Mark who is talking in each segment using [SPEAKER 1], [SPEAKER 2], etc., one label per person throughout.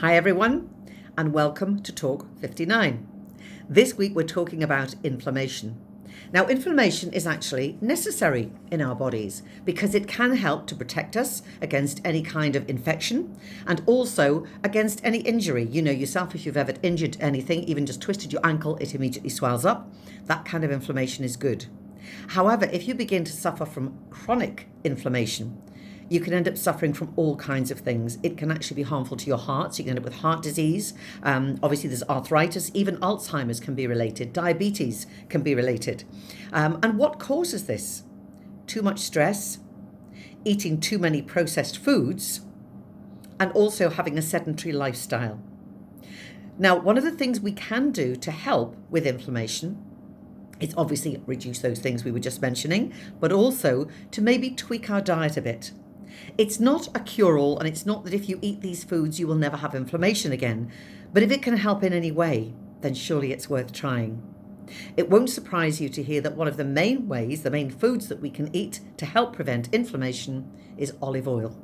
[SPEAKER 1] Hi everyone, and welcome to Talk 59. This week we're talking about inflammation. Now, inflammation is actually necessary in our bodies because it can help to protect us against any kind of infection and also against any injury. You know yourself, if you've ever injured anything, even just twisted your ankle, it immediately swells up. That kind of inflammation is good. However, if you begin to suffer from chronic inflammation, you can end up suffering from all kinds of things. It can actually be harmful to your heart, so you can end up with heart disease. Obviously, there's arthritis, even Alzheimer's can be related, diabetes can be related. And what causes this? Too much stress, eating too many processed foods, and also having a sedentary lifestyle. Now, one of the things we can do to help with inflammation is obviously reduce those things we were just mentioning, but also to maybe tweak our diet a bit. It's not a cure-all, and it's not that if you eat these foods you will never have inflammation again, but if it can help in any way, then surely it's worth trying. It won't surprise you to hear that one of the main ways, the main foods that we can eat to help prevent inflammation is olive oil.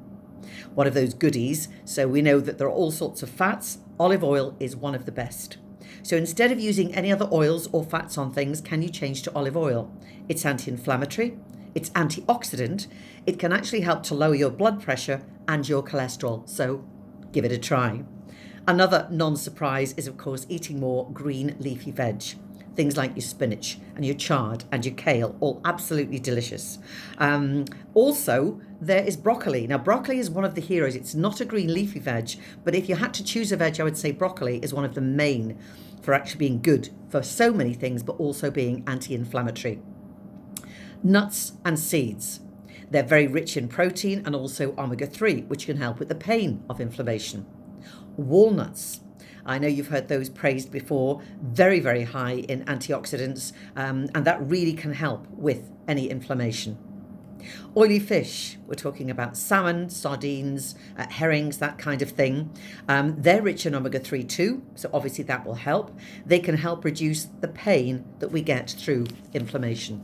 [SPEAKER 1] One of those goodies, so we know that there are all sorts of fats, olive oil is one of the best. So instead of using any other oils or fats on things, can you change to olive oil? It's anti-inflammatory, it's antioxidant, it can actually help to lower your blood pressure and your cholesterol, so give it a try. Another non-surprise is, of course, eating more green leafy veg. Things like your spinach and your chard and your kale, all absolutely delicious. Also, there is broccoli. Now, broccoli is one of the heroes. It's not a green leafy veg, but if you had to choose a veg, I would say broccoli is one of the main for actually being good for so many things, but also being anti-inflammatory. Nuts and seeds. They're very rich in protein and also omega-3, which can help with the pain of inflammation. Walnuts. I know you've heard those praised before, very, very high in antioxidants, and that really can help with any inflammation. Oily fish, we're talking about salmon, sardines, herrings, that kind of thing. They're rich in omega-3 too, so obviously that will help. They can help reduce the pain that we get through inflammation.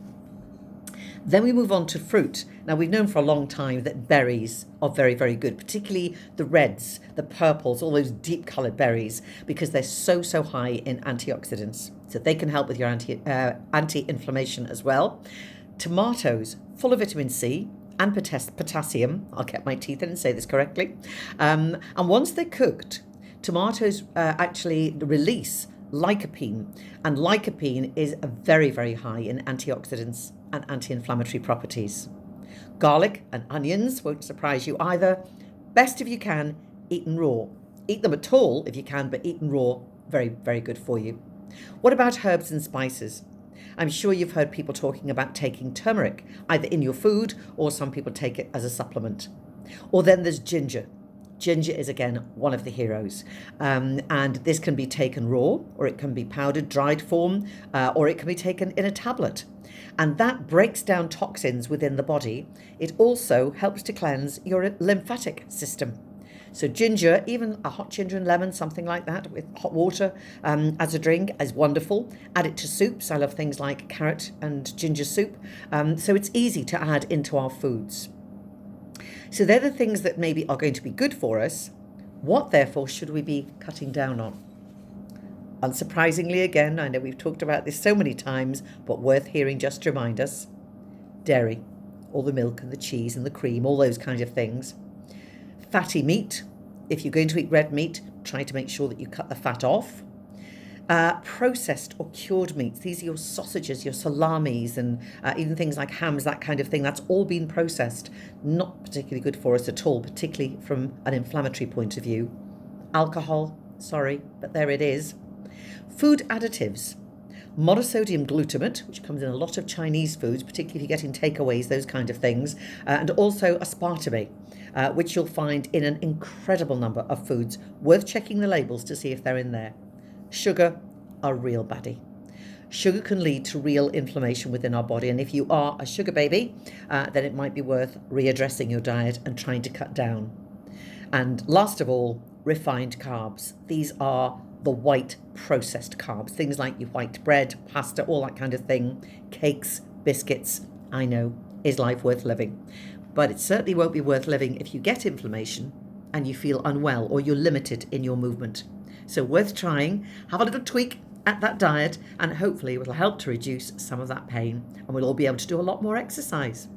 [SPEAKER 1] Then we move on to fruit. Now, we've known for a long time that berries are very, very good, particularly the reds, the purples, all those deep coloured berries, because they're so high in antioxidants. So they can help with your anti-inflammation as well. Tomatoes, full of vitamin C and potassium. I'll get my teeth in and say this correctly. And once they're cooked, tomatoes actually release lycopene, and lycopene is very, very high in antioxidants and anti-inflammatory properties. Garlic and onions won't surprise you either. Best if you can, eaten raw. Eat them at all if you can, but eaten raw, very, very good for you. What about herbs and spices? I'm sure you've heard people talking about taking turmeric, either in your food or some people take it as a supplement. Or then there's ginger. Ginger is, again, one of the heroes. And this can be taken raw, or it can be powdered, dried form, or it can be taken in a tablet. And that breaks down toxins within the body. It also helps to cleanse your lymphatic system. So ginger, even a hot ginger and lemon, something like that, with hot water as a drink is wonderful. Add it to soups. I love things like carrot and ginger soup. So it's easy to add into our foods. So they're the things that maybe are going to be good for us. What, therefore, should we be cutting down on? Unsurprisingly, again, I know we've talked about this so many times, but worth hearing just to remind us. Dairy, all the milk and the cheese and the cream, all those kinds of things. Fatty meat. If you're going to eat red meat, try to make sure that you cut the fat off. Processed or cured meats. These are your sausages, your salamis, and even things like hams, that kind of thing. That's all been processed. Not particularly good for us at all, particularly from an inflammatory point of view. Alcohol, sorry, but there it is. Food additives. Monosodium glutamate, which comes in a lot of Chinese foods, particularly if you're getting takeaways, those kind of things. And also aspartame, which you'll find in an incredible number of foods. Worth checking the labels to see if they're in there. Sugar, a real baddie. Sugar can lead to real inflammation within our body, and if you are a sugar baby, then it might be worth readdressing your diet and trying to cut down. And last of all, refined carbs. These are the white processed carbs, things like your white bread, pasta, all that kind of thing, cakes, biscuits. I know, is life worth living? But it certainly won't be worth living if you get inflammation and you feel unwell or you're limited in your movement. So worth trying. Have a little tweak at that diet and hopefully it will help to reduce some of that pain and we'll all be able to do a lot more exercise.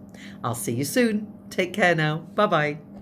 [SPEAKER 1] I'll see you soon. Take care now. Bye-bye.